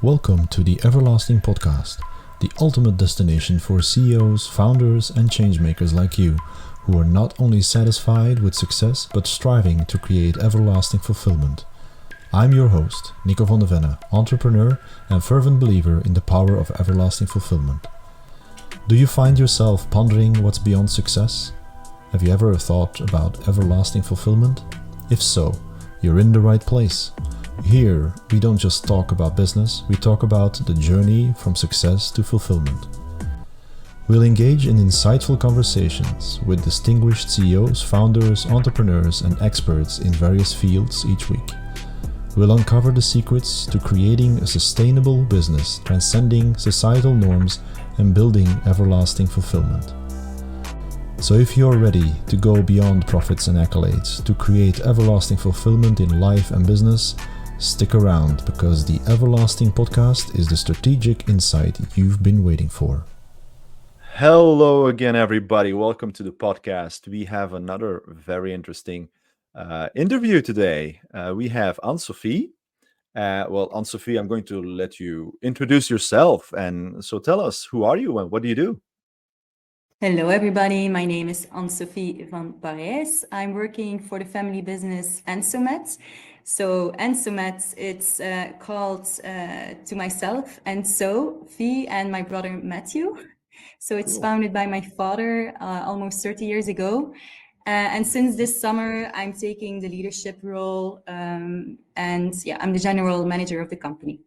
Welcome to the Everlasting Podcast, the ultimate destination for CEOs, founders, and changemakers like you, who are not only satisfied with success, but striving to create everlasting fulfillment. I'm your host, Nico van der Venne, entrepreneur and fervent believer in the power of everlasting fulfillment. Do you find yourself pondering what's beyond success? Have you ever thought about everlasting fulfillment? If so, you're in the right place. Here, we don't just talk about business, we talk about the journey from success to fulfillment. We'll engage in insightful conversations with distinguished CEOs, founders, entrepreneurs, and experts in various fields each week. We'll uncover the secrets to creating a sustainable business, transcending societal norms, and building everlasting fulfillment. So if you're ready to go beyond profits and accolades to create everlasting fulfillment in life and business, stick around, because the Everlasting Podcast is the strategic insight you've been waiting for. Hello again, everybody. Welcome to the podcast. We have another very interesting interview today. We have Ann-Sofie. Ann-Sofie, I'm going to let you introduce yourself. And so tell us, who are you and what do you do? Hello, everybody. My name is Ann-Sofie Van Parys. I'm working for the family business Ann-Sofie. So Ann-Sofie, it's called to myself Ann-Sofie and my brother Matthew. So it's founded by my father almost 30 years ago. And since this summer, I'm taking the leadership role. I'm the general manager of the company.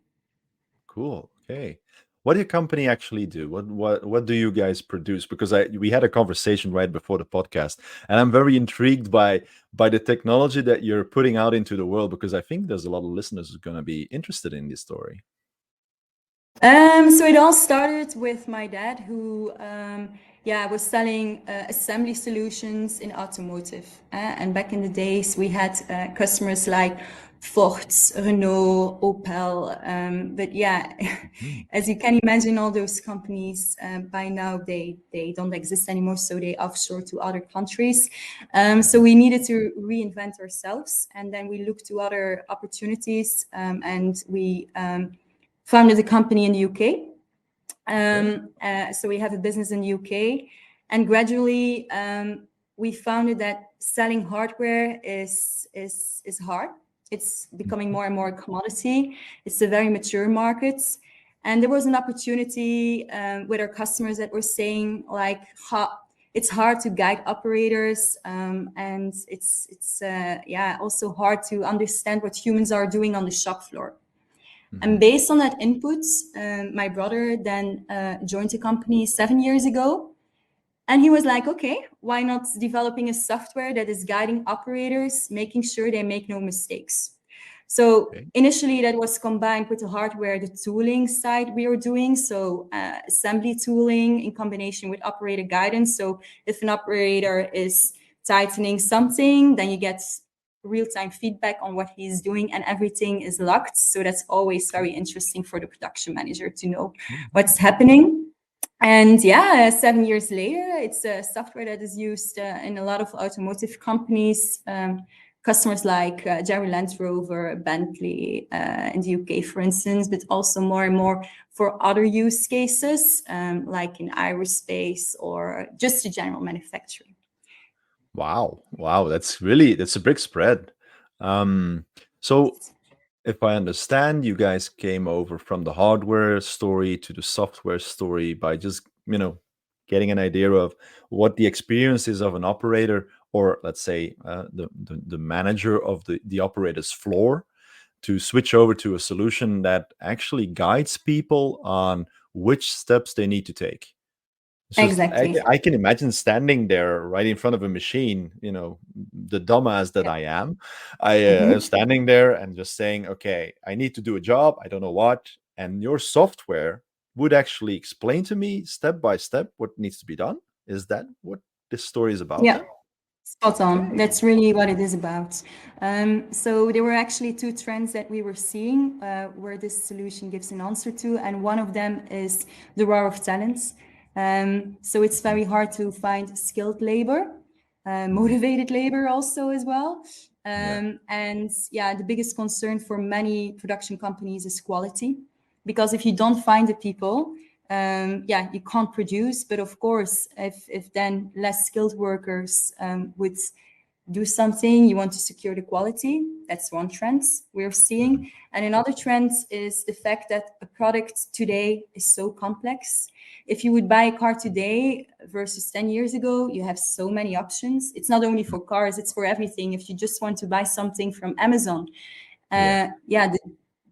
Cool. Okay. What do your company actually do? What do you guys produce? Because we had a conversation right before the podcast, and I'm very intrigued by the technology that you're putting out into the world, because I think there's a lot of listeners who are going to be interested in this story. So it all started with my dad, who was selling assembly solutions in automotive. And back in the days, we had customers like Ford, Renault, Opel. As you can imagine, all those companies by now, they don't exist anymore, so they offshore to other countries. So we needed to reinvent ourselves, and then we looked to other opportunities, and we founded a company in the UK. So we have a business in the UK, and gradually we found that selling hardware is hard. It's becoming more and more a commodity. It's a very mature market. And there was an opportunity with our customers that were saying, like, it's hard to guide operators, and it's also hard to understand what humans are doing on the shop floor. And based on that input, my brother then joined the company 7 years ago. And he was like, okay, why not developing a software that is guiding operators, making sure they make no mistakes? So initially that was combined with the hardware, the tooling side we were doing. So assembly tooling in combination with operator guidance. So if an operator is tightening something, then you get real-time feedback on what he's doing, and everything is locked. So that's always very interesting for the production manager to know what's happening. And 7 years later, it's a software that is used in a lot of automotive companies, customers like Jerry Land Rover, Bentley in the UK, for instance, but also more and more for other use cases, like in aerospace or just the general manufacturing. Wow. That's a big spread. So if I understand, you guys came over from the hardware story to the software story by just, getting an idea of what the experience is of an operator, or let's say the manager of the operator's floor, to switch over to a solution that actually guides people on which steps they need to take. Exactly. I can imagine standing there right in front of a machine, the dumbass that I am. I am standing there and just saying, okay, I need to do a job. I don't know what. And your software would actually explain to me step by step what needs to be done. Is that what this story is about? Yeah. Spot on. That's really what it is about. So there were actually two trends that we were seeing where this solution gives an answer to. And one of them is the war of talents. So it's very hard to find skilled labor, motivated labor also as well. And the biggest concern for many production companies is quality. because if you don't find the people, you can't produce. But of course, if then less skilled workers would do something, you want to secure the quality. That's one trend we're seeing. And another trend is the fact that a product today is so complex. If you would buy a car today versus 10 years ago, you have so many options. It's not only for cars, it's for everything. If you just want to buy something from Amazon,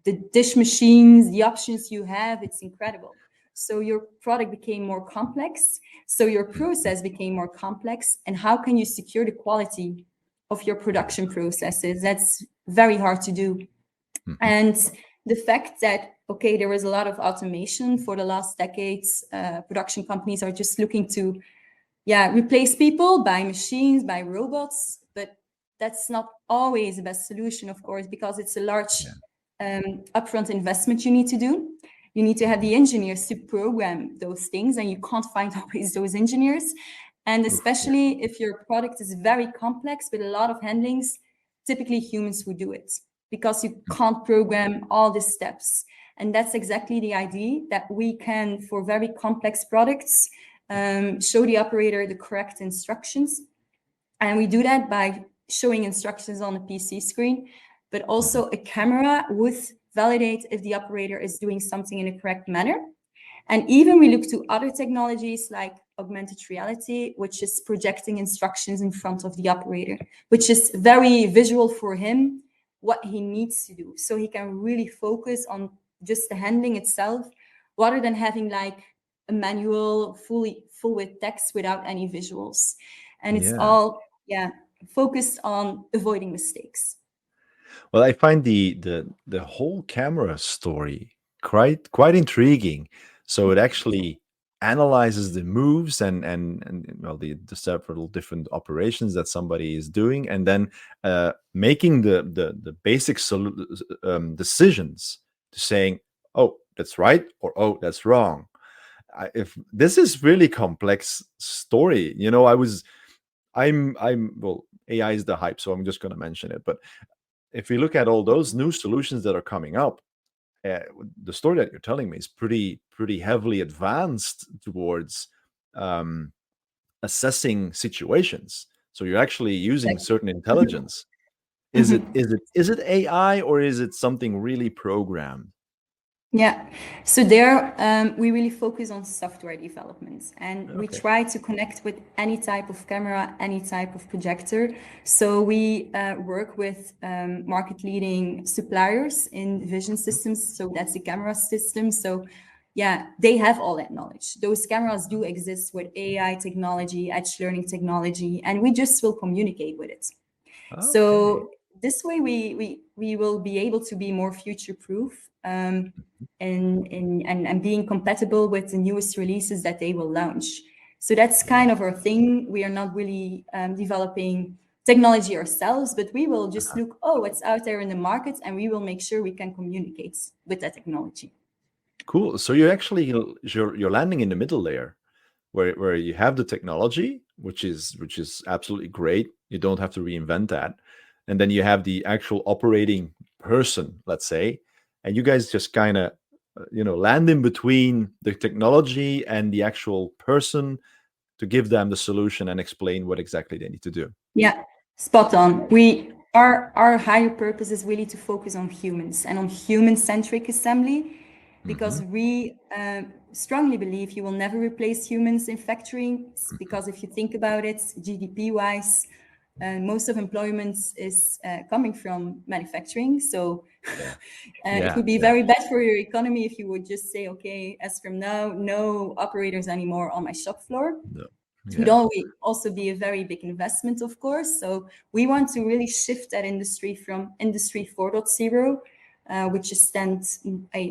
the dish machines, the options you have, it's incredible. So your product became more complex. So your process became more complex. And how can you secure the quality of your production processes? That's very hard to do. And the fact that, okay, there was a lot of automation for the last decades. Production companies are just looking to, replace people by machines, by robots. But that's not always the best solution, of course, because it's a large upfront investment you need to do. You need to have the engineers to program those things, and you can't find always those engineers. And especially if your product is very complex with a lot of handlings, typically humans would do it because you can't program all the steps. And that's exactly the idea, that we can, for very complex products, show the operator the correct instructions. And we do that by showing instructions on a PC screen, but also a camera would validate if the operator is doing something in a correct manner. And even we look to other technologies like augmented reality, which is projecting instructions in front of the operator, which is very visual for him, what he needs to do. So he can really focus on just the handling itself, rather than having like a manual full with text without any visuals. And it's all focused on avoiding mistakes. Well, I find the whole camera story quite intriguing. So it actually analyzes the moves and well, the several different operations that somebody is doing, and then making the basic decisions to saying, oh, that's right, or oh, that's wrong. If this is really complex story, you know, I'm well, AI is the hype, so I'm just going to mention it. But if we look at all those new solutions that are coming up, the story that you're telling me is pretty heavily advanced towards assessing situations. So you're actually using certain intelligence. Is it AI, or is it something really programmed? Yeah, so there we really focus on software development, and we try to connect with any type of camera, any type of projector. So we work with market-leading suppliers in vision systems. So that's the camera system. So yeah, they have all that knowledge. Those cameras do exist with AI technology, edge learning technology, and we just will communicate with it. So this way we will be able to be more future-proof and being compatible with the newest releases that they will launch. So that's kind of our thing. We are not really developing technology ourselves, but we will just look, what's out there in the market, and we will make sure we can communicate with that technology. Cool. So you're landing in the middle layer, where you have the technology, which is absolutely great. You don't have to reinvent that. And then you have the actual operating person, let's say, and you guys just kind of, land in between the technology and the actual person to give them the solution and explain what exactly they need to do. Yeah, spot on. Our higher purpose is really to focus on humans and on human-centric assembly, because we strongly believe you will never replace humans in factory. Because if you think about it, GDP-wise, most of employment is coming from manufacturing. So it would be very bad for your economy if you would just say, okay, as from now, no operators anymore on my shop floor. No. It would also be a very big investment, of course. So we want to really shift that industry from Industry 4.0,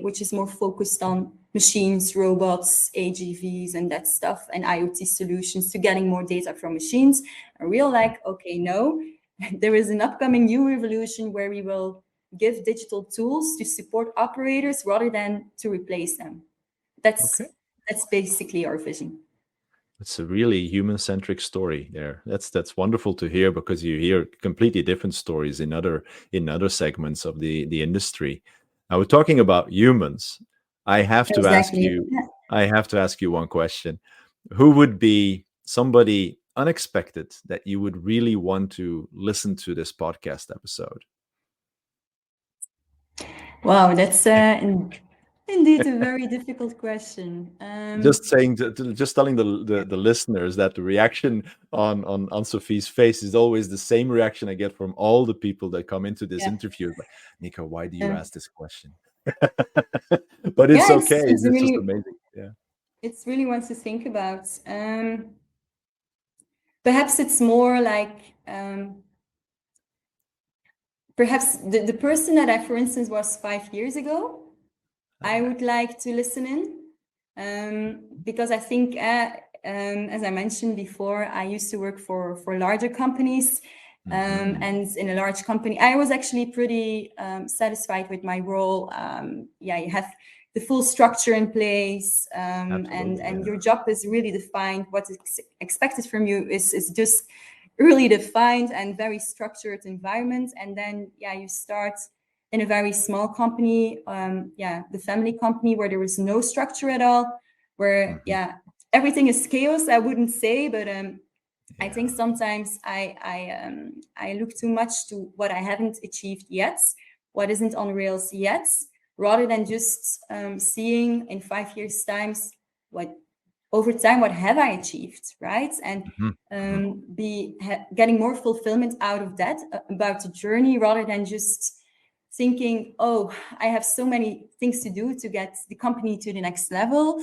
which is more focused on machines, robots, AGVs, and that stuff, and IoT solutions, to getting more data from machines. And we're like, okay, no, there is an upcoming new revolution where we will give digital tools to support operators rather than to replace them. That's basically our vision. It's a really human-centric story there. That's wonderful to hear, because you hear completely different stories in other segments of the industry. Now we're talking about humans. I have to ask Exactly. you. I have to ask you one question. Who would be somebody unexpected that you would really want to listen to this podcast episode? Wow, that's indeed a very difficult question. Just saying, just telling the listeners that the reaction on Ann-Sofie's face is always the same reaction I get from all the people that come into this yeah, interview. Like, Nico, why do you uh, ask this question? But it's yeah, okay. It's just amazing. Yeah. it's really one to think about. Perhaps it's more like perhaps the person that I, for instance, was 5 years ago. I would like to listen in because I think, as I mentioned before, I used to work for larger companies. Mhm. And in a large company, I was actually pretty satisfied with my role. Yeah, you have the full structure in place, Absolutely. and Yeah. your job is really defined. What is expected from you is just really defined and very structured environment. And then, yeah, you start in a very small company, yeah, the family company, where there is no structure at all, where, Mhm. yeah, everything is chaos. I wouldn't say, but I think Yeah. sometimes I look too much to what I haven't achieved yet, what isn't on rails yet, rather than just seeing in 5 years' times what over time what have I achieved, right? And Mhm. Mhm. getting more fulfillment out of that about the journey, rather than just thinking, oh, I have so many things to do to get the company to the next level.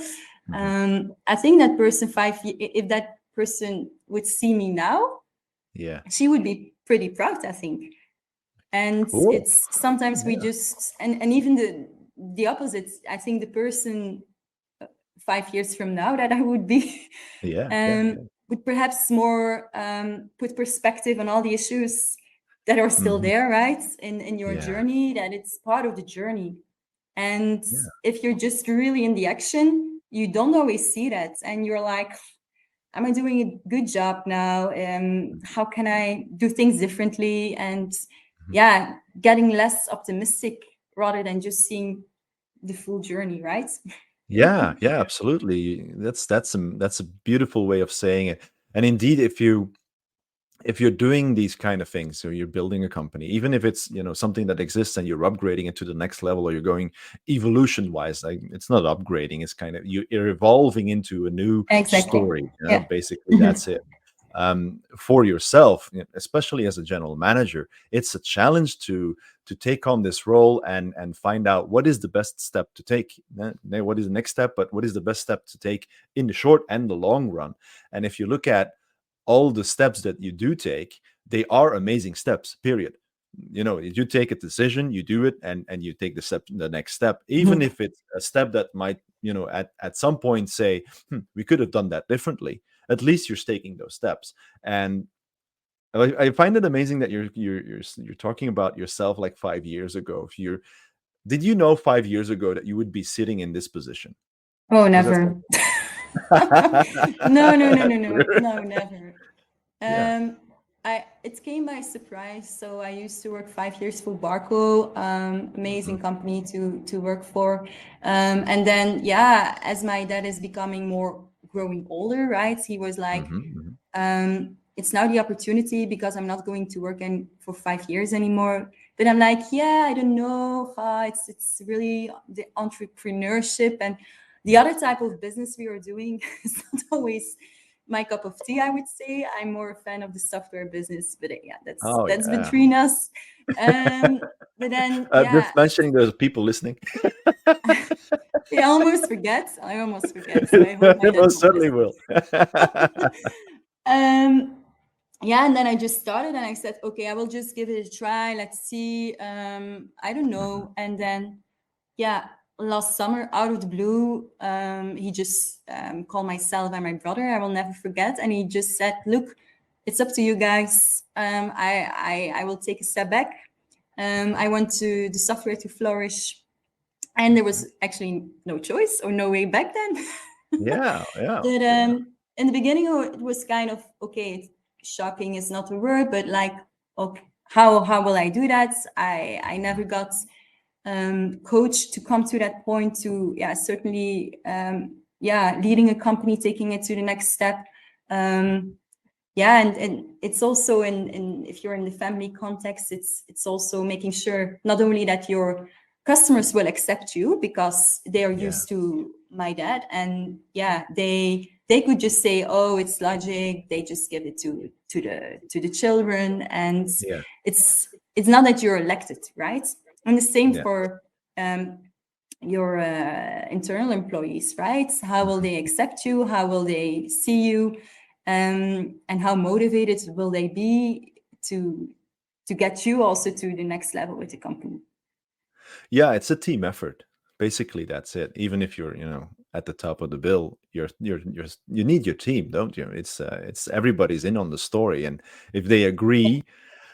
Mhm. I think that person if that person would see me now, Yeah. she would be pretty proud, I think. And Cool. it's sometimes we Yeah. just and even the opposite. I think the person 5 years from now that I would be Yeah. Yeah. Yeah. would perhaps more put perspective on all the issues that are still Mhm. there, right? In your Yeah. journey, that it's part of the journey. And Yeah. if you're just really in the action, you don't always see that. And you're like, am I doing a good job now? How can I do things differently? And Mhm. yeah, getting less optimistic rather than just seeing the full journey, right? Yeah. Yeah. Absolutely. That's a beautiful way of saying it. And indeed, if you're doing these kind of things, so you're building a company, even if it's something that exists and you're upgrading it to the next level, or you're going evolution wise, like it's not upgrading, it's kind of you're evolving into a new Exactly. story. Yeah. Basically, that's it. For yourself, especially as a general manager, it's a challenge to take on this role and find out what is the best step to take. What is the next step, but what is the best step to take in the short and the long run? And if you look at all the steps that you do take, they are amazing steps, period. You take a decision, you do it, and you take the next step, even Mhm. if it's a step that might at some point say, we could have done that differently. At least you're taking those steps. And I find it amazing that you're talking about yourself like 5 years ago. If you're Did you know 5 years ago that you would be sitting in this position? Oh, Was that never. No, no, no, no, no, sure? no, never. Yeah. Um, it came by surprise. So I used to work 5 years for Barco, Mhm. amazing company to work for. And then, yeah, as my dad is becoming more growing older, right? He was like, Mhm. Mhm. it's now the opportunity because I'm not going to work for 5 years anymore. But I'm like, yeah, I don't know. It's really the entrepreneurship and the other type of business we are doing is not always my cup of tea. I would say I'm more a fan of the software business, but yeah, Oh that's yeah. between us. But then, yeah, Just mentioning there's people listening. I almost forget. I almost forget. So I hope my They dad most won't certainly listen. will. um, yeah, and then I just started and I said, okay, I will just give it a try. Let's see. I don't Mhm. know. And then, yeah, last summer, out of the blue, he just called myself and my brother. I will never forget. And he just said, look, it's up to you guys. I will take a step back. I want the software to flourish. And there was actually no choice or no way back then. Yeah, yeah, But yeah. in the beginning, it was kind of okay. Shocking is not a word, but like, okay, how will I do that? I never got coach to come to that point, to certainly leading a company, taking it to the next step. And it's also in if you're in the family context, it's also making sure not only that your customers will accept you because they are used to my dad, and they could just say, oh, it's logic, they just give it to the children, and it's not that you're elected, right? And the same for your internal employees, right? How will they accept you? How will they see you? And how motivated will they be to get you also to the next level with the company? Yeah, it's a team effort. Basically, that's it. Even if you're, at the top of the bill, you need your team, don't you? It's everybody's in on the story, and if they agree,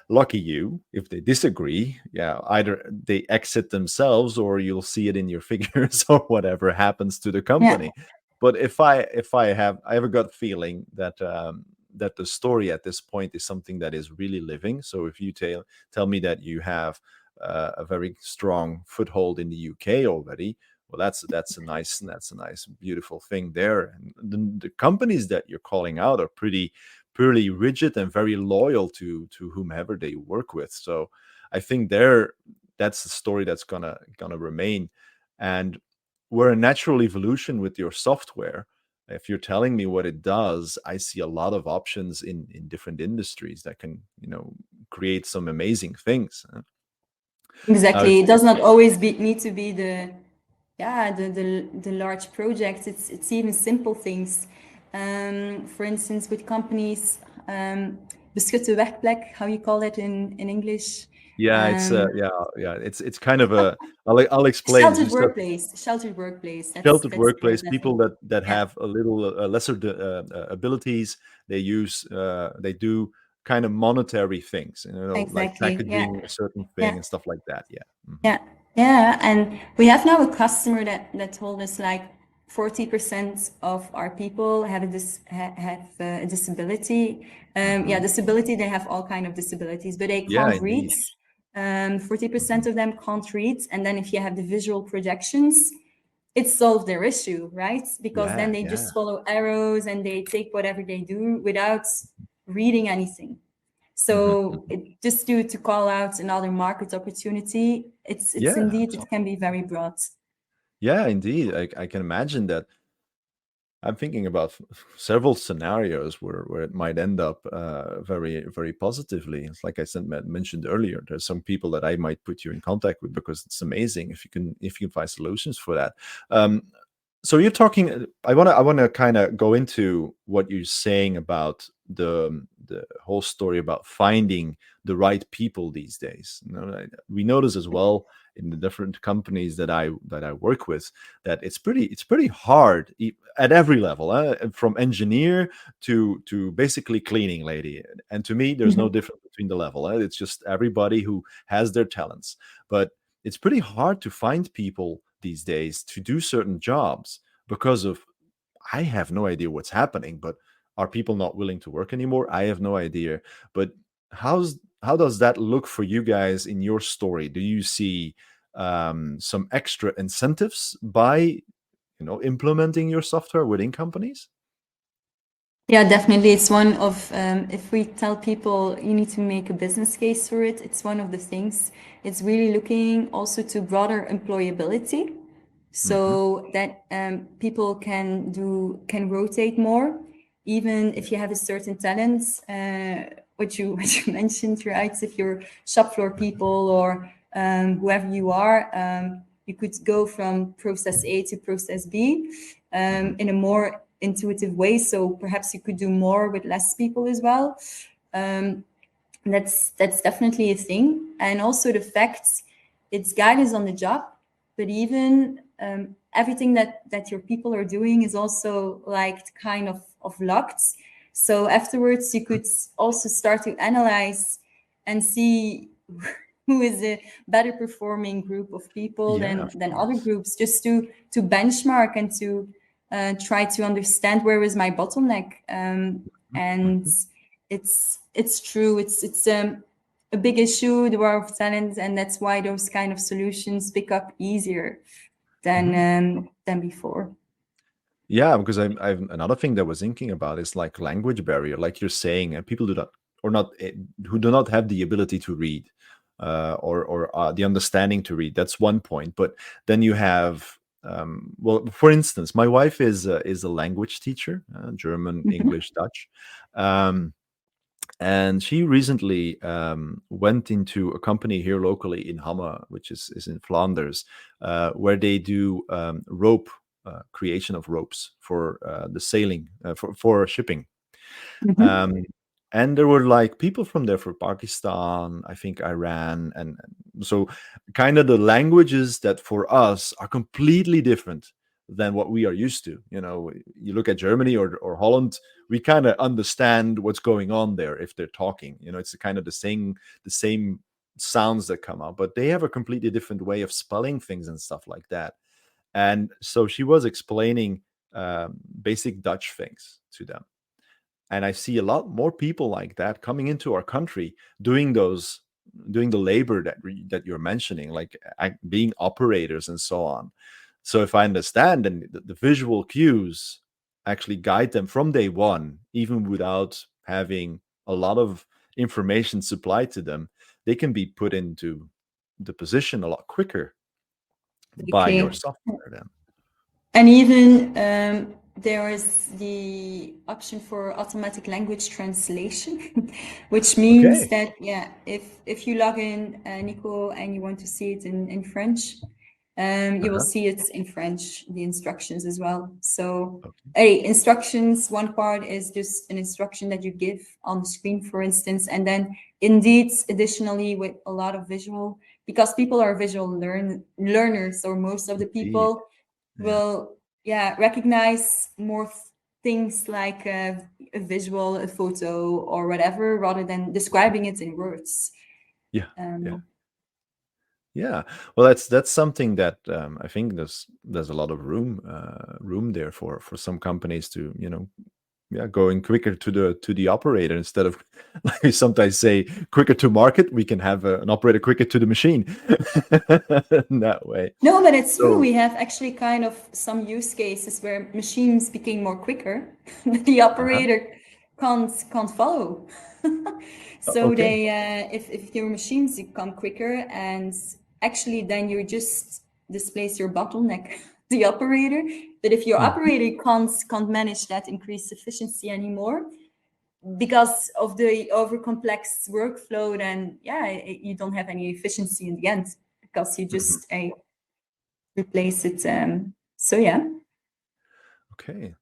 lucky you. If they disagree, either they exit themselves, or you'll see it in your figures, or whatever happens to the company. But if I have a gut feeling that that the story at this point is something that is really living. So if you tell me that you have a very strong foothold in the UK already, well, that's a nice beautiful thing there. And the companies that you're calling out are pretty rigid and very loyal to whomever they work with. So I think that's the story that's gonna remain. And we're a natural evolution with your software. If you're telling me what it does, I see a lot of options in different industries that can create some amazing things. Exactly. It does not always need to be the large projects. It's even simple things. For instance, with companies, beschutte werkplek, how you call it in English? It's kind of a. I'll explain. Sheltered workplace. Sheltered workplace. Sheltered workplace. People that have a little lesser abilities. They do kind of monetary things, Exactly. like packaging a certain thing and stuff like that. And we have now a customer that told us like 40% of our people have a disability. Disability. They have all kind of disabilities, but they can't read. 40% of them can't read, and then if you have the visual projections, it solves their issue, right? Because then they just follow arrows and they take whatever they do without reading anything. So just to call out another market opportunity, it's indeed, it can be very broad. Yeah, indeed. I can imagine that. I'm thinking about several scenarios where it might end up very, very positively. It's like I mentioned earlier. There's some people that I might put you in contact with, because it's amazing if you can find solutions for that. So you're talking. I want to kind of go into what you're saying about the whole story about finding the right people these days. We notice as well in the different companies that I work with that it's pretty hard at every level, from engineer to basically cleaning lady. And to me, there's no difference between the level. It's just everybody who has their talents. But it's pretty hard to find people these days to do certain jobs because of, I have no idea what's happening, but are people not willing to work anymore? I have no idea. But how does that look for you guys in your story? Do you see some extra incentives by implementing your software within companies? Yeah, definitely. It's one of, if we tell people you need to make a business case for it, it's one of the things. It's really looking also to broader employability, so that people can rotate more, even if you have a certain talent, what you mentioned, right? If you're shop floor people or whoever you are, you could go from process A to process B in a more intuitive way. So perhaps you could do more with less people as well. That's definitely a thing. And also the fact it's guidance on the job, but even everything that your people are doing is also like kind of locked. So afterwards you could also start to analyze and see who is a better performing group of people than other groups, just to benchmark and to try to understand where is my bottleneck. And it's true. a big issue, the war of talent, and that's why those kind of solutions pick up easier than before. Yeah, because I've another thing that I was thinking about is like language barrier, like you're saying, and people do not or not who do not have the ability to read or the understanding to read. That's one point. But then you have, well, for instance, my wife is a language teacher, German, English, Dutch. And she recently went into a company here locally in Hamme, which is in Flanders, where they do rope creation of ropes for the sailing for shipping. Um, and there were like people from there for Pakistan, I think Iran, and so kind of the languages that for us are completely different than what we are used to. You know, you look at Germany or Holland, we kind of understand what's going on there if they're talking. You know, it's kind of the same sounds that come out, but they have a completely different way of spelling things and stuff like that. And so she was explaining basic Dutch things to them. And I see a lot more people like that coming into our country doing the labor that you're mentioning, like being operators and so on. So if I understand, then the visual cues actually guide them from day one, even without having a lot of information supplied to them. They can be put into the position a lot quicker by your Okay. software then. And even there is the option for automatic language translation, which means Okay. that, yeah, if you log in, Nico, and you want to see it in French, you will see it in French, the instructions as well. So, instructions, one part is just an instruction that you give on the screen, for instance, and then indeed, additionally, with a lot of visual, because people are visual learners, or most of the Indeed. people will recognize more things like a visual, a photo, or whatever, rather than describing it in words. Yeah. Yeah, well, that's something that I think there's a lot of room there for some companies to, going quicker to the operator instead of, like we sometimes say, quicker to market. We can have an operator quicker to the machine in that way. No, but it's true. So We have actually kind of some use cases where machines became more quicker, but the operator can't follow. So okay. they, if your machines become quicker, and actually then you just displace your bottleneck, the operator. But if your operator can't manage that increased efficiency anymore because of the over complex workflow, then you don't have any efficiency in the end because you just replace it. So yeah. Okay.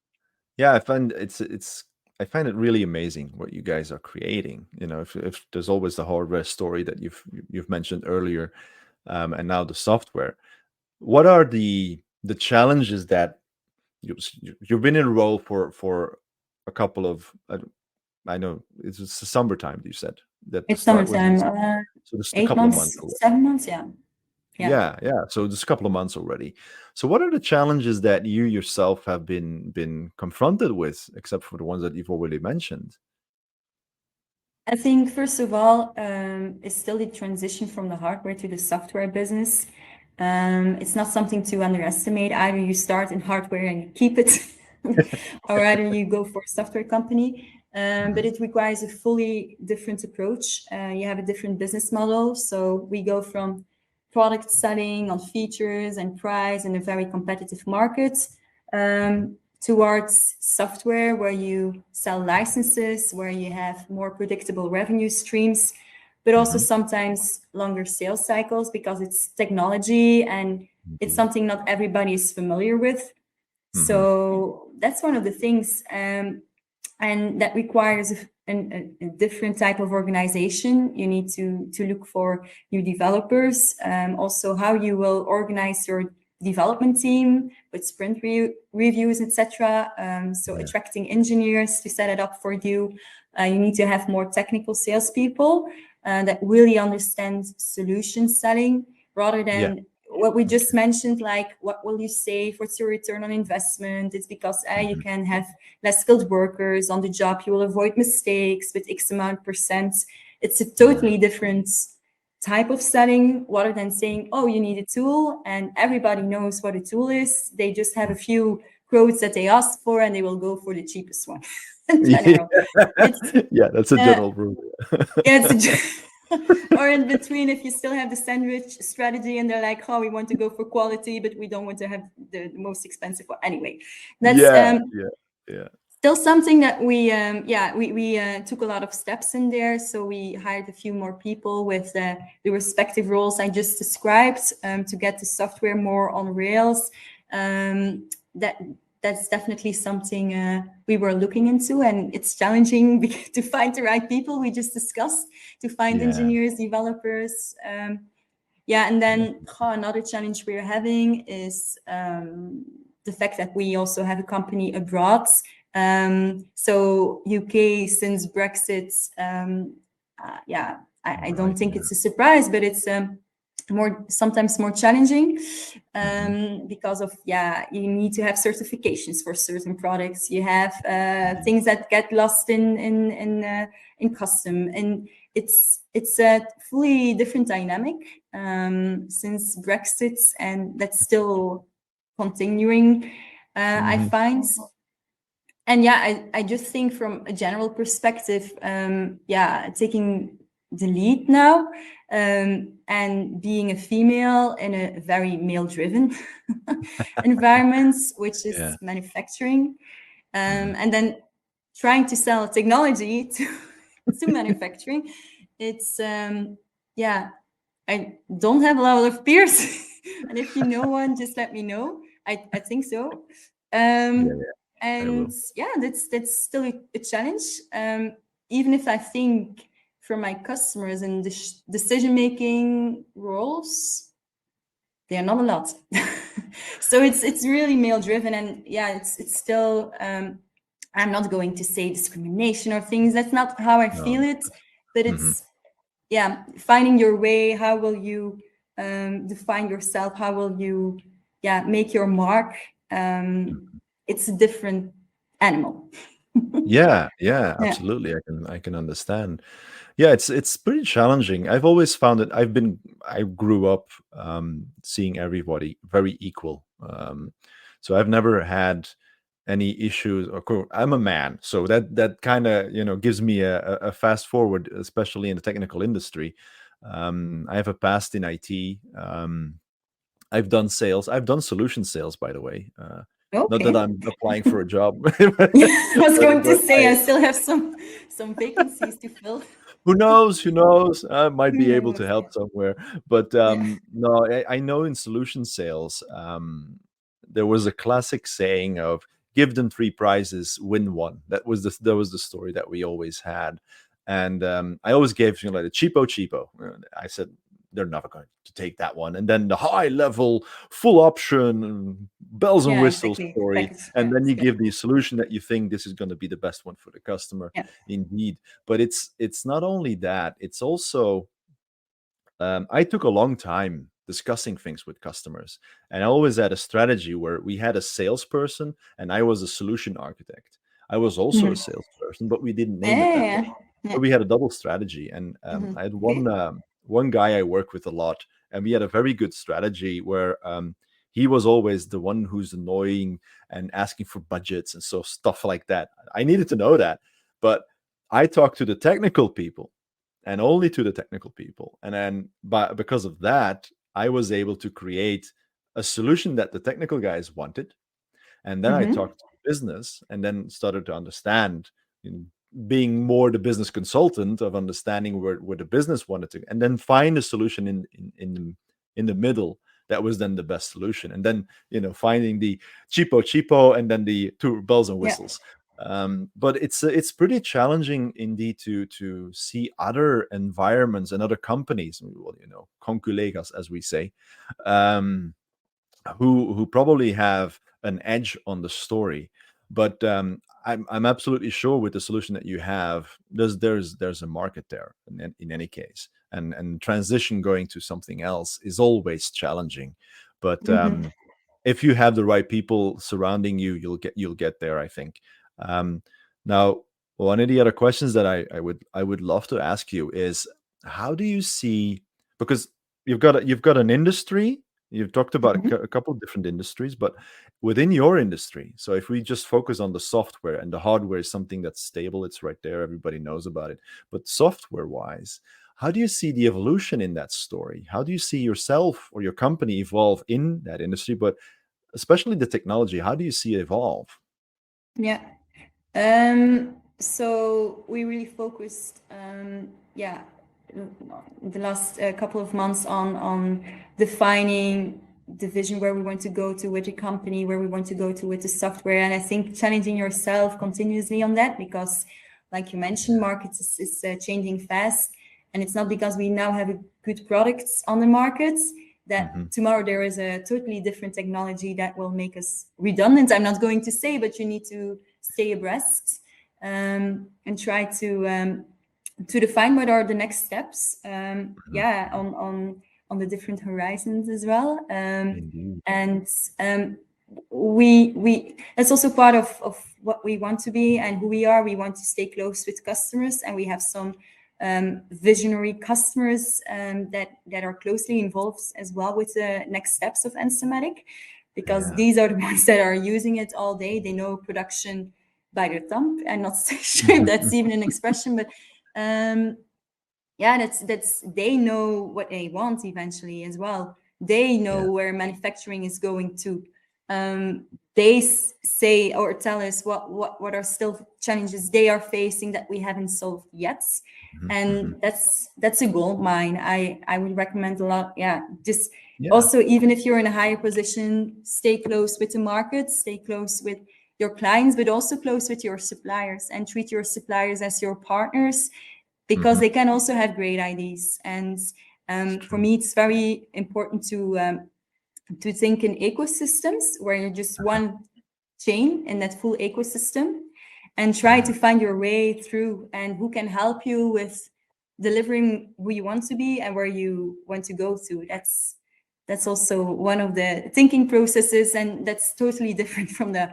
Yeah, I find it really amazing what you guys are creating. If there's always the hardware story that you've mentioned earlier, and now the software. What are the challenges that you've been in a role for a couple of I know it's summertime, you said that the It's start was summertime. so just a 8 couple of months months, already. 7 months. Yeah. Yeah, so just a couple of months already. So what are the challenges that you yourself have been confronted with, except for the ones that you've already mentioned? I think first of all, it's still the transition from the hardware to the software business. It's not something to underestimate. Either you start in hardware and you keep it, or either you go for a software company. But it requires a fully different approach. You have a different business model. So we go from product selling on features and price in a very competitive market, towards software where you sell licenses, where you have more predictable revenue streams, but also sometimes longer sales cycles because it's technology and it's something not everybody is familiar with. So that's one of the things, and that requires a different type of organization. You need to look for new developers, also how you will organize your development team with sprint reviews, etc. So attracting engineers to set it up for you. You need to have more technical salespeople that really understand solution selling rather than what we just mentioned, like what will you save, what's your return on investment. It's because you can have less skilled workers on the job, you will avoid mistakes with X amount %. It's a totally different type of selling, rather than saying, oh, you need a tool and everybody knows what a tool is. They just have a few quotes that they ask for and they will go for the cheapest one in general. It's Yeah, that's a general rule. yeah, or in between, if you still have the sandwich strategy and they're like, oh, we want to go for quality, but we don't want to have the most expensive one. Anyway, that's Yeah, yeah. still something that we took a lot of steps in there. So we hired a few more people with the respective roles I just described, to get the software more on rails. That's definitely something we were looking into, and it's challenging to find the right people. We just discussed, to find Yeah. engineers, developers. And then another challenge we're having is the fact that we also have a company abroad. So UK, since Brexit, I don't think it's a surprise, but it's sometimes more challenging, because of you need to have certifications for certain products. You have things that get lost in custom, and it's a fully different dynamic since Brexit, and that's still continuing. I find. And I just think from a general perspective, taking the lead now, and being a female in a very male-driven environment, which is manufacturing, and then trying to sell technology to manufacturing, it's I don't have a lot of peers, and if you know one, just let me know. I think so. And that's still a challenge. Even if I think for my customers in the decision-making roles, they are not a lot. So it's really male-driven, and it's still. I'm not going to say discrimination or things. That's not how I feel it, but it's finding your way. How will you define yourself? How will you make your mark? It's a different animal. Yeah, absolutely. I can understand. Yeah, it's pretty challenging. I've always found it. I grew up seeing everybody very equal. So I've never had any issues. I'm a man, so that kind of gives me a fast forward, especially in the technical industry. I have a past in IT. I've done sales. I've done solution sales, by the way. Not that Okay. I'm applying for a job. I was going to but say I still have some vacancies to fill. Who knows? Who knows? I might Who be able to knows? help somewhere. But Yeah. no, I know in solution sales, there was a classic saying of "give them three prizes, win one." That was the story that we always had, and I always gave like the cheapo. I said they're never going to take that one, and then the high level, full option, bells and Yeah, whistles exactly. story, Package. and Yeah, then it's you good. give the solution that you think this is going to be the best one for the customer. Yeah. Indeed, but it's not only that, it's also I took a long time discussing things with customers, and I always had a strategy where we had a salesperson and I was a solution architect. I was also a Mhm. salesperson, but we didn't name it that way. Yeah. So Yeah. we had a double strategy, and I had Okay. one guy I work with a lot, and we had a very good strategy where he was always the one who's annoying and asking for budgets and so stuff like that. I needed to know that, but I talked to the technical people and only to the technical people. And then, because of that, I was able to create a solution that the technical guys wanted. And then I Mm-hmm. talked to the business and then started to understand, you know, being more the business consultant of understanding where the business wanted to, and then find a solution in the middle that was then the best solution. And then, finding the cheapo, and then the two bells and Yeah. whistles. But it's pretty challenging indeed to see other environments and other companies, well, conculegas, as we say, um, who probably have an edge on the story. But I'm absolutely sure with the solution that you have, there's a market there in any case, and transition going to something else is always challenging. But Mm-hmm. if you have the right people surrounding you, you'll get there, I think. Now, One of the other questions that I would love to ask you is, how do you see, because you've got an industry, you've talked about Mhm. a couple of different industries, but within your industry, so if we just focus on the software, and the hardware is something that's stable, it's right there, everybody knows about it, but software wise, how do you see the evolution in that story? How do you see yourself or your company evolve in that industry, but especially the technology, how do you see it evolve? Yeah. So we really focused, yeah, the last couple of months on defining the vision where we want to go to with the company, where we want to go to with the software, and I think challenging yourself continuously on that, because, like you mentioned, markets is changing fast, and it's not because we now have a good products on the markets that tomorrow there is a totally different technology that will make us redundant. I'm not going to say, but you need to stay abreast, and try to define what are the next steps. Yeah, on the different horizons as well. Indeed. And we that's also part of what we want to be and who we are. We want to stay close with customers, and we have some visionary customers that are closely involved as well with the next steps of Ann-Somatic, because Yeah. these are the ones that are using it all day. They know production by their thumb. I'm not so sure if that's even an expression, but yeah, that's they know what they want eventually as well. They know Yeah. where manufacturing is going to. They say or tell us what are still challenges they are facing that we haven't solved yet, and that's a gold mine. I would recommend a lot. Yeah, just Yeah. also, even if you're in a higher position, stay close with the market, stay close with your clients, but also close with your suppliers, and treat your suppliers as your partners, because they can also have great ideas. And for me, it's very important to think in ecosystems where you're just one chain in that full ecosystem, and try to find your way through, and who can help you with delivering who you want to be and where you want to go to. That's also one of the thinking processes, and that's totally different from the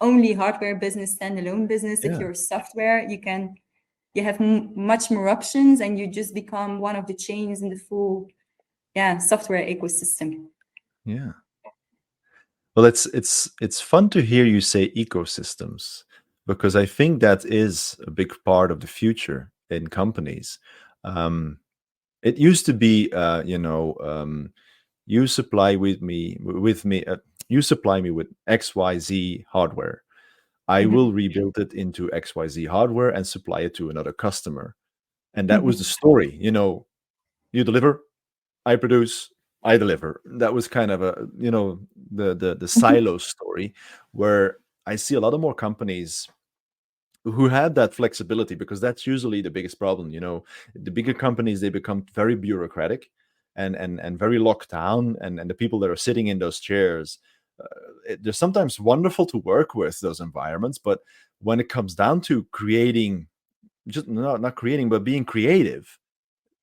only hardware business, standalone business. If Yeah. you're software, you have much more options, and you just become one of the chains in the full software ecosystem. Yeah. Well, it's fun to hear you say ecosystems, because I think that is a big part of the future in companies. Um, it used to be, you supply you supply me with XYZ hardware. I will rebuild it into XYZ hardware and supply it to another customer, and that was the story. You deliver, I produce, I deliver. That was kind of a, the silo story, where I see a lot of more companies who had that flexibility, because that's usually the biggest problem. The bigger companies, they become very bureaucratic and very locked down, and the people that are sitting in those chairs, they're sometimes wonderful to work with, those environments, but when it comes down to creating, just not creating, but being creative,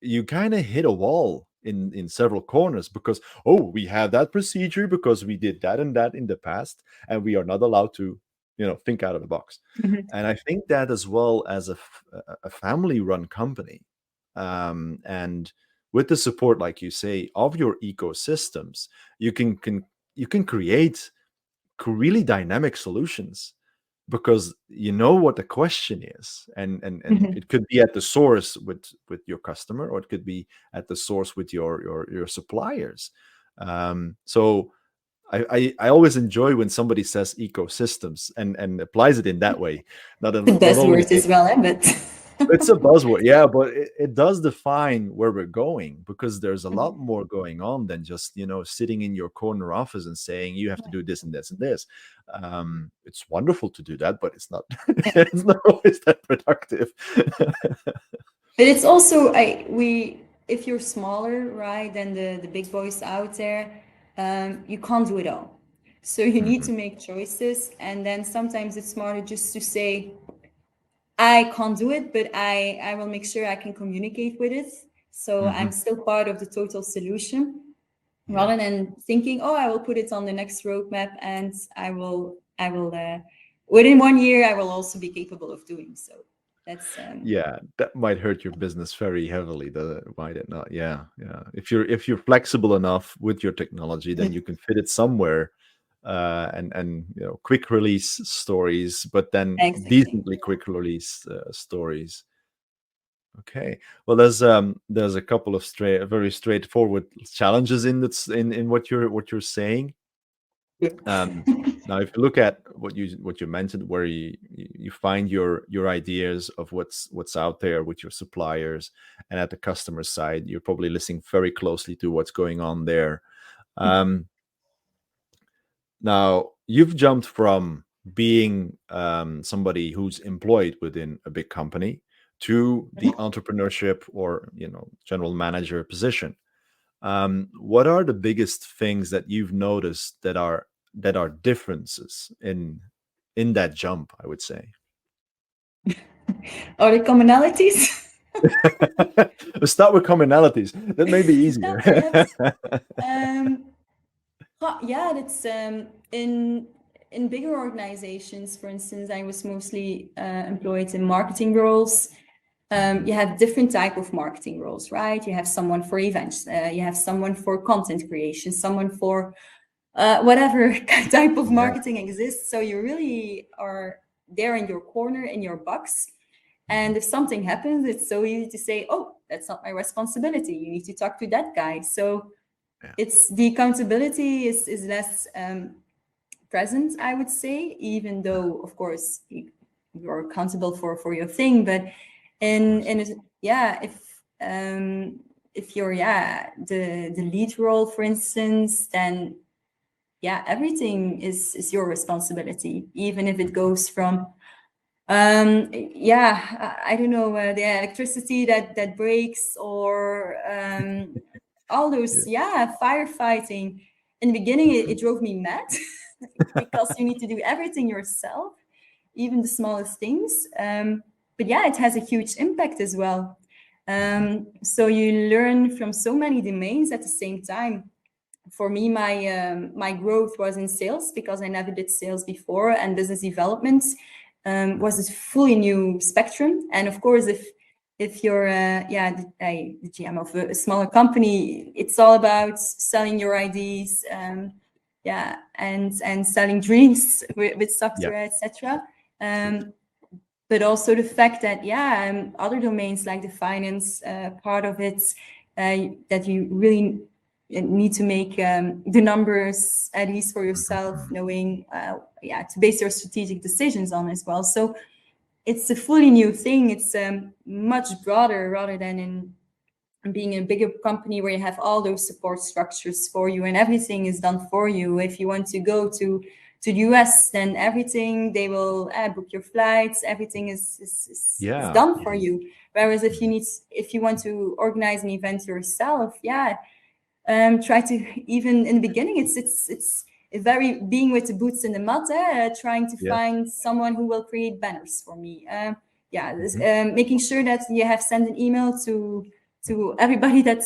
you kind of hit a wall in several corners, because, oh, we have that procedure because we did that and that in the past, and we are not allowed to think out of the box. And I think that, as well as a family run company, and with the support, like you say, of your ecosystems, you can create really dynamic solutions, because you know what the question is, and it could be at the source with your customer, or it could be at the source with your suppliers. So I always enjoy when somebody says ecosystems and applies it in that way, The not only buzzword as well, but it's a buzzword, yeah, but it does define where we're going, because there's a lot more going on than just sitting in your corner office and saying you have to do this and this and this. It's wonderful to do that, but it's not it's not always that productive. but it's also if you're smaller, right, than the big boys out there, you can't do it all. So you need to make choices, and then sometimes it's smarter just to say, I can't do it, but I will make sure I can communicate with it. So I'm still part of the total solution, Yeah, rather than thinking, oh, I will put it on the next roadmap, and I will within 1 year I will also be capable of doing so. That's Yeah, that might hurt your business very heavily. Might it not? Yeah, yeah. If you're flexible enough with your technology, then you can fit it somewhere, and quick release stories, but then exactly. decently quick release stories. Okay. Well, there's a couple of very straightforward challenges in what you're saying. Now, if you look at what you mentioned, where you find your ideas of what's out there with your suppliers, and at the customer side, you're probably listening very closely to what's going on there. Um, Now, you've jumped from being somebody who's employed within a big company to the entrepreneurship or general manager position. What are the biggest things that you've noticed that are differences in that jump, I would say? Are there commonalities? Let's start with commonalities. That may be easier. Perhaps. Yeah, that's in bigger organizations. For instance, I was mostly employed in marketing roles. You have different type of marketing roles, right? You have someone for events, you have someone for content creation, someone for whatever type of Yeah. marketing exists. So you really are there in your corner, in your box. And if something happens, it's so easy to say, oh, that's not my responsibility. You need to talk to that guy. So Yeah. it's the accountability is less present, I would say, even though, of course, you're accountable for your thing. But yeah, if you're the lead role, for instance, then yeah, everything is your responsibility, even if it goes from I don't know, the electricity that breaks, or all those, firefighting. In the beginning, it drove me mad because you need to do everything yourself, even the smallest things. But yeah, it has a huge impact as well. So you learn from so many domains at the same time. For me, my growth was in sales because I never did sales before, and business development was a fully new spectrum. And of course, if you're the GM of a smaller company, it's all about selling your ideas, and selling dreams with Yeah. software, etc. But also the fact that other domains like the finance part of it, that you really need to make the numbers at least for yourself, knowing to base your strategic decisions on as well. So it's a fully new thing. It's much broader rather than in being in a bigger company where you have all those support structures for you and everything is done for you. If you want to go to the US, then everything, they will book your flights, everything is Yeah. done for you. Whereas if you want to organize an event yourself, try to, even in the beginning, it's very being with the boots in the mud, trying to Yes. find someone who will create banners for me. Making sure that you have sent an email to everybody that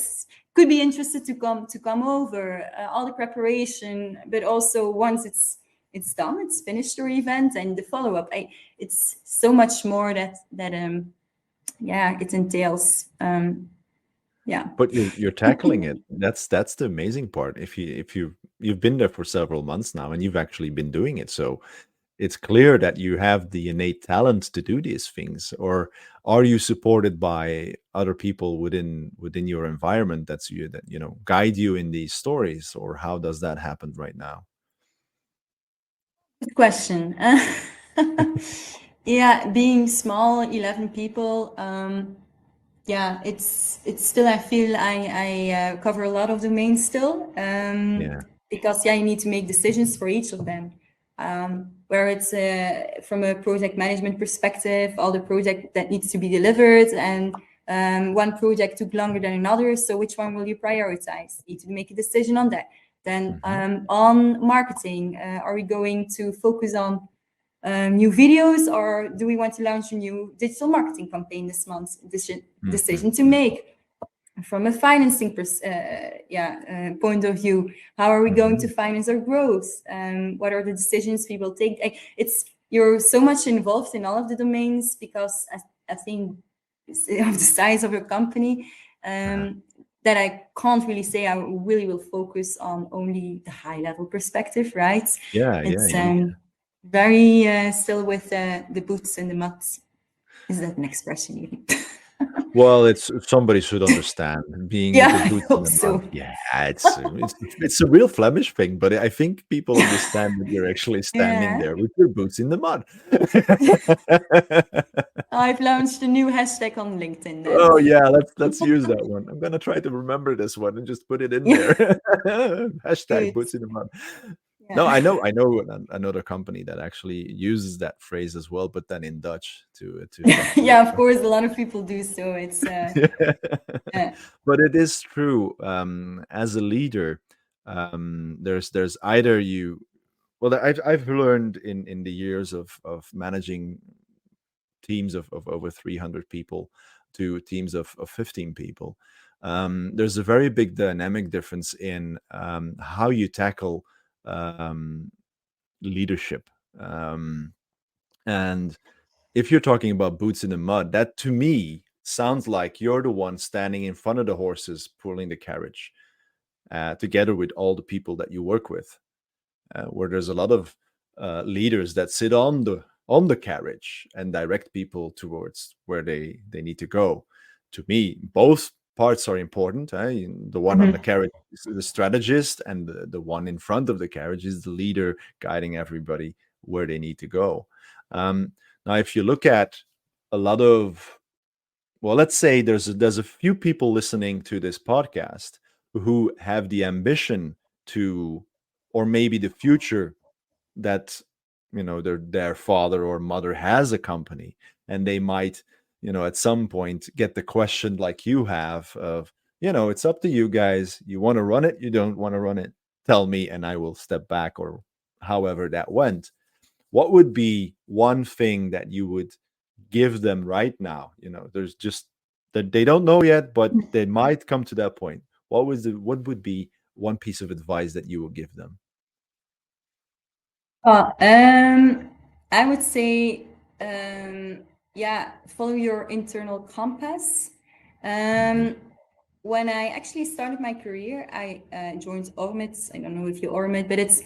could be interested to come over, all the preparation, but also once it's done, it's finished your event, and the follow-up. It's so much more that it entails. But you're tackling it. That's the amazing part. If you've been there for several months now, and you've actually been doing it, so it's clear that you have the innate talent to do these things. Or are you supported by other people within your environment that guide you in these stories, or how does that happen right now? Good question. Being small, 11 people. It's still, I feel I cover a lot of domains still, Yeah. because you need to make decisions for each of them. Where it's from a project management perspective, all the project that needs to be delivered, and one project took longer than another. So which one will you prioritize? You need to make a decision on that. Then on marketing, are we going to focus on new videos, or do we want to launch a new digital marketing campaign this month? Decision to make. From a financing point of view, how are we going to finance our growth? What are the decisions we will take? You're so much involved in all of the domains because a thing of the size of your company, that I can't really say I really will focus on only the high level perspective, right? Yeah, It's yeah. very still with the boots in the mud. Is that an expression even? Well, it's somebody should understand being with Yeah, the I boots in hope the mud. so. Yeah, it's a real Flemish thing, but I think people understand that you're actually standing Yeah. there with your boots in the mud. I've launched a new hashtag on LinkedIn then. Oh yeah, let's use that one. I'm gonna try to remember this one and just put it in Yeah, there. Hashtag good. boots in the mud. No, Yeah. I know another company that actually uses that phrase as well, but then in Dutch to talk to Yeah, of their course, a lot of people do so. It's uh, but it is true. As a leader, there's either you. Well, I've learned in the years of managing teams of over 300 people to teams of 15 people. There's a very big dynamic difference in how you tackle um, leadership. Um, and if you're talking about boots in the mud, that to me sounds like you're the one standing in front of the horses pulling the carriage, together with all the people that you work with, where there's a lot of leaders that sit on the carriage and direct people towards where they need to go. To me, both parts are important. The one on the mhm. carriage is the strategist, and the one in front of the carriage is the leader guiding everybody where they need to go. Now, if you look at a lot of, well, let's say there's a few people listening to this podcast who have the ambition to, or maybe the future, that their father or mother has a company, and they might at some point get the question like you have of, it's up to you guys. You want to run it, you don't want to run it, tell me and I will step back, or however that went. What would be one thing that you would give them right now? There's just that they don't know yet, but they might come to that point. What would be one piece of advice that you would give them? Uh, I would say, yeah, follow your internal compass. Hmm. Um, when I actually started my career, I joined Augmented. I don't know if you Augmented, but it's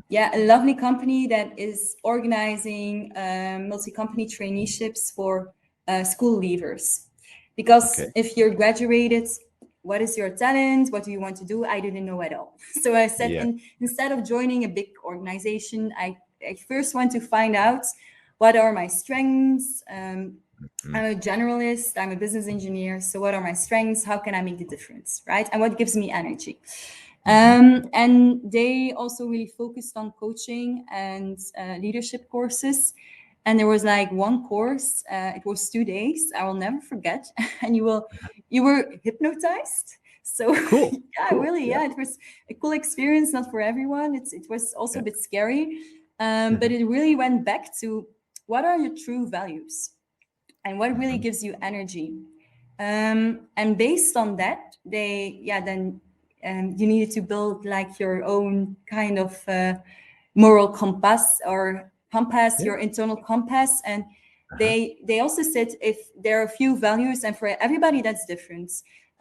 yeah, a lovely company that is organizing multi-company traineeships for school leavers. Because Okay. if you're graduated, what is your talent? What do you want to do? I didn't know at all. So I said, Yeah. instead of joining a big organization, I first want to find out what are my strengths. Mm. I'm a generalist, I'm a business engineer. So, what are my strengths? How can I make the difference? Right. And what gives me energy? Mhm. And they also really focused on coaching and leadership courses. And there was like one course, it was 2 days, I will never forget. And you were hypnotized. So Cool, yeah, cool. really, Yeah, yeah, it was a cool experience, not for everyone. It was also yeah. a bit scary, but Mhm, it really went back to what are your true values and what really mhm. gives you energy. And based on that, then you needed to build like your own kind of moral compass or compass, Yeah. your internal compass. And Uh-huh. they also said if there are a few values, and for everybody that's different.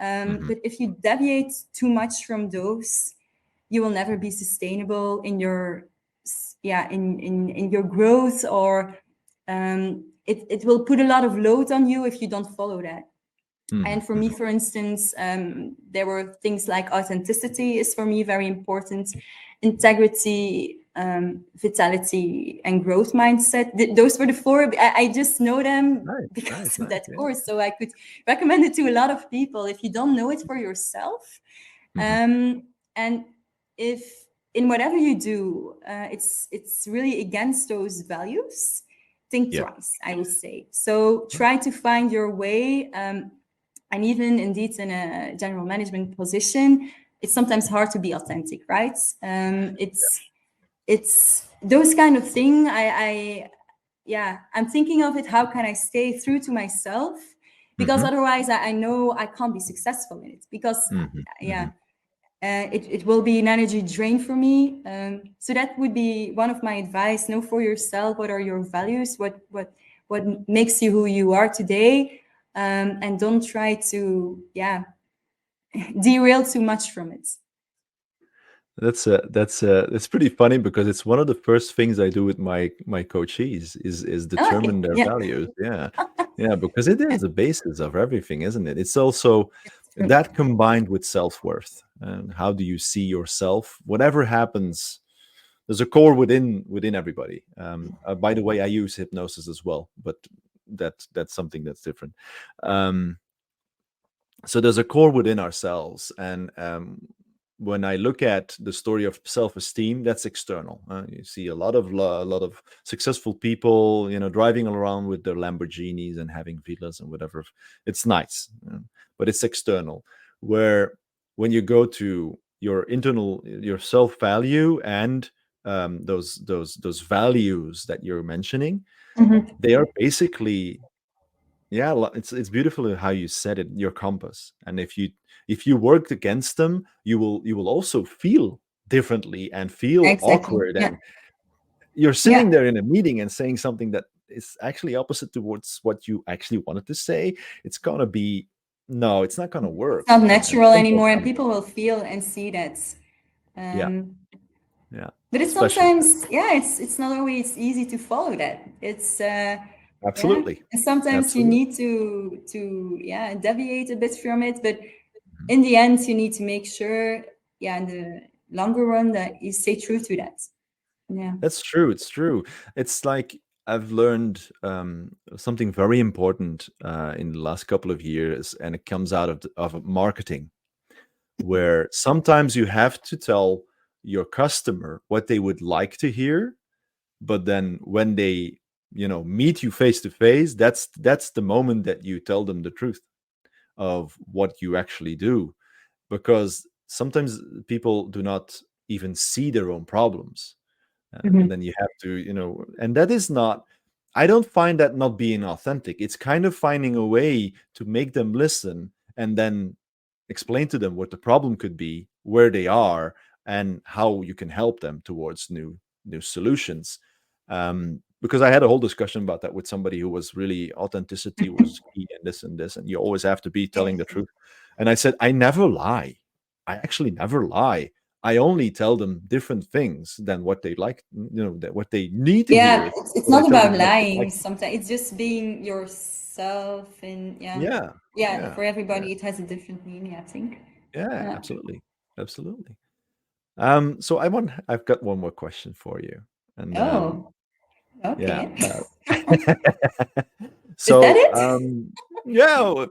Mhm. But if you deviate too much from those, you will never be sustainable in your in your growth, or it will put a lot of load on you if you don't follow that. Mhm, And for me, mhm. for instance, there were things like authenticity is for me very important, integrity, vitality, and growth mindset. Those were the four. I just know them Nice, because nice, of nice. that Yeah. course, so I could recommend it to a lot of people. If you don't know it for yourself, Mhm. and if in whatever you do, it's really against those values, think Yeah. twice, I would say. So try to find your way. And even indeed in a general management position, it's sometimes hard to be authentic, right? It's those kind of thing. I'm thinking of it. How can I stay true to myself? Because Mhm. otherwise, I know I can't be successful in it. Because Mhm. yeah, Mhm. it will be an energy drain for me. So that would be one of my advice. Know for yourself what are your values, makes you who you are today, and don't try to derail too much from it. That's pretty funny because it's one of the first things I do with my coachees is Okay, determine their yeah, values. Yeah, yeah, because it is the basis of everything, isn't it? It's also it's true. that combined with self-worth and how do you see yourself? Whatever happens, there's a core within everybody. By the way, I use hypnosis as well, but that's something that's different. Um, so there's a core within ourselves, and when I look at the story of self-esteem, that's external. You see a lot of successful people, driving around with their Lamborghinis and having villas and whatever. It's nice, but it's external. Where when you go to your internal, your self-value and those values that you're mentioning, Mhm. they are basically, yeah, it's beautiful how you said it, your compass. And if you worked against them, you will also feel differently and feel Exactly. awkward, Yeah. and you're Yeah. sitting there in a meeting and saying something that is actually opposite towards what you actually wanted to say. It's gonna be, no, it's not gonna It's work. not And natural simple anymore, and comes people will feel and see that. yeah, Um, yeah, but it's especially sometimes, it's not always easy to follow that. It's yeah, absolutely, and sometimes you absolutely. need to deviate a bit from it. But in the end, you need to make sure, in the longer run, that you stay true to that. Yeah. That's true. It's true. It's like I've learned something very important in the last couple of years, and it comes out of marketing, where sometimes you have to tell your customer what they would like to hear, but then when they meet you face to face, that's the moment that you tell them the truth of what you actually do, because sometimes people do not even see their own problems, and Mhm. then you have to, and that is not, I don't find that not being authentic. It's kind of finding a way to make them listen and then explain to them what the problem could be, where they are, and how you can help them towards new solutions. Because I had a whole discussion about that with somebody who was really, authenticity was key and this, and you always have to be telling the Exactly. truth. And I said, I never lie. I actually never lie. I only tell them different things than what they like, that what they need to Yeah, hear. it's But I not tell them about what they like. lying. Sometimes it's just being yourself, and Yeah, yeah, for yeah, everybody it has a different meaning, I think. yeah, Uh, absolutely, absolutely. So I've got one more question for you, and oh, yeah. okay. Is that So it? yeah,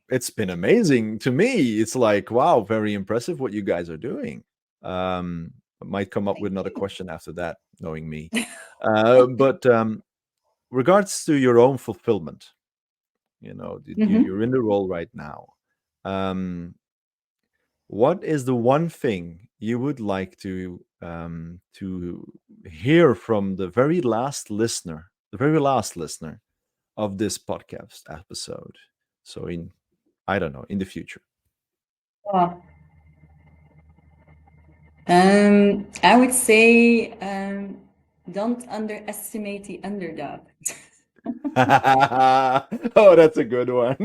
it's been amazing to me. It's like, wow, very impressive what you guys are doing. I might come up with Thank another you. question after that, knowing me. But regards to your own fulfillment, Hmm. you're in the role right now. Um, what is the one thing you would like to hear from the very last listener of this podcast episode? So in, I don't know, in the future. Oh, I would say, don't underestimate the underdog. Oh, that's a good one.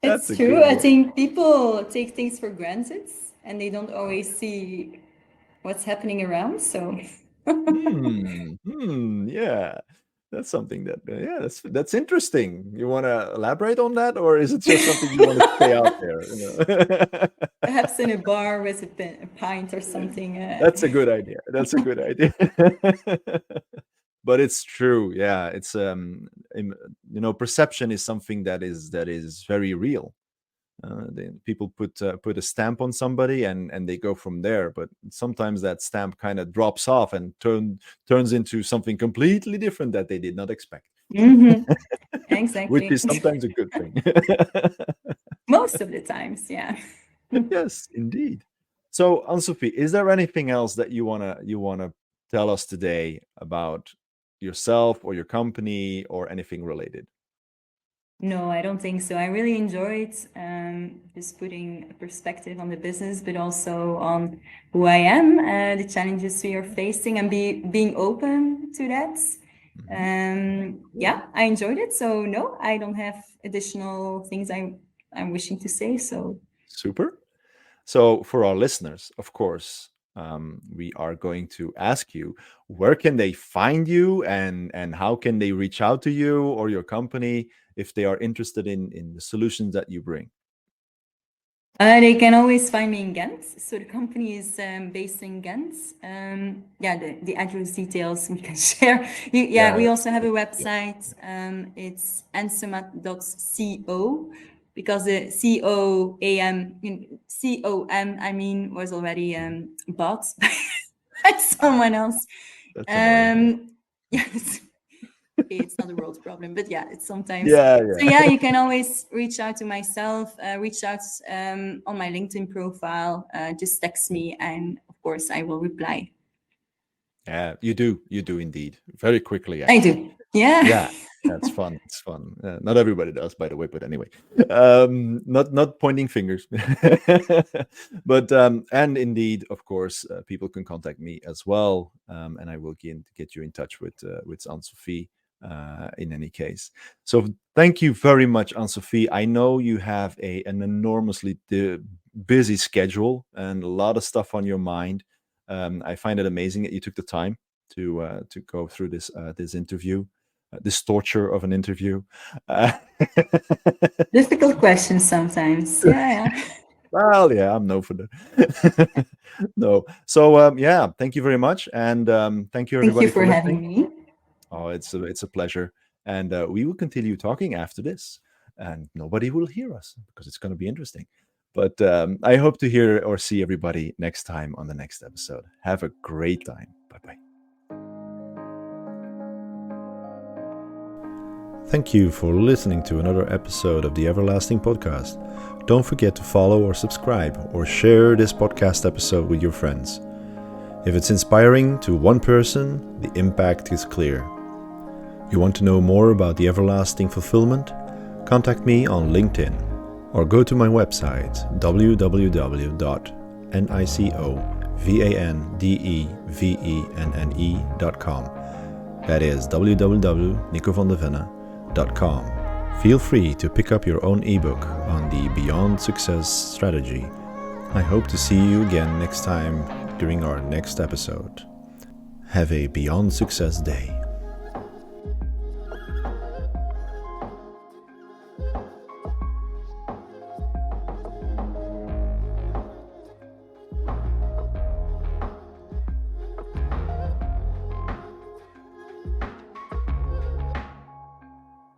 That's It's a true. good I one. think people take things for granted, and they don't always see what's happening around. So, Yeah. That's something that, yeah, that's interesting. You want to elaborate on that, or is it just something you want to stay out there? perhaps in a bar with a pint or something. That's a good idea. That's a good idea. But it's true. Yeah, it's perception is something that is very real. People put a stamp on somebody, and they go from there. But sometimes that stamp kind of drops off and turns into something completely different that they did not expect, Hmm. which Exactly. is sometimes a good thing. Most of the times, yeah. Yes, indeed. So, Anne-Sophie, is there anything else that you wanna tell us today about yourself or your company or anything related? No, I don't think so. I really enjoyed just putting a perspective on the business, but also on who I am, the challenges we are facing, and being open to that. Yeah, I enjoyed it. So no, I don't have additional things I'm wishing to say. So Super. So, for our listeners, of course, we are going to ask you where can they find you, and how can they reach out to you or your company if they are interested in the solutions that you bring. they can always find me in Ghent. So the company is based in Ghent. Yeah, the address details we can share. Yeah, we Yeah. also have a Yeah. website. It's ansomat.co, because the COAM, COM, I mean, was already bought by someone else. That's annoying. Yes. Okay, it's not a world problem, but yeah, it's sometimes. Yeah, So yeah, yeah. you can always reach out to myself, reach out on my LinkedIn profile, just text me, and of course I will reply. Yeah, you do. You do indeed. Very quickly, I actually. do. Yeah. Yeah, that's fun. It's fun. Not everybody does, by the way, but anyway, not pointing fingers, but and indeed, of course, people can contact me as well, and I will get you in touch with Anne-Sophie. In any case, so thank you very much, Anne-Sophie. I know you have an enormously busy schedule and a lot of stuff on your mind. I find it amazing that you took the time to go through this interview, this torture of an interview. Uh, Difficult questions sometimes. Yeah, yeah. well, yeah, I'm no for that. No. So, yeah, thank you very much, and thank you Thank you everybody for for having listening. me. Oh, it's a pleasure, and we will continue talking after this, and nobody will hear us because it's going to be interesting. But I hope to hear or see everybody next time on the next episode. Have a great time. Bye bye. Thank you for listening to another episode of the Everlasting Podcast. Don't forget to follow or subscribe or share this podcast episode with your friends. If it's inspiring to one person, the impact is clear. You want to know more about the everlasting fulfillment? Contact me on LinkedIn or go to my website www.nicovandevenene.com. That is www.nicovandevenene.com. Feel free to pick up your own ebook on the Beyond Success strategy. I hope to see you again next time during our next episode. Have a Beyond Success day.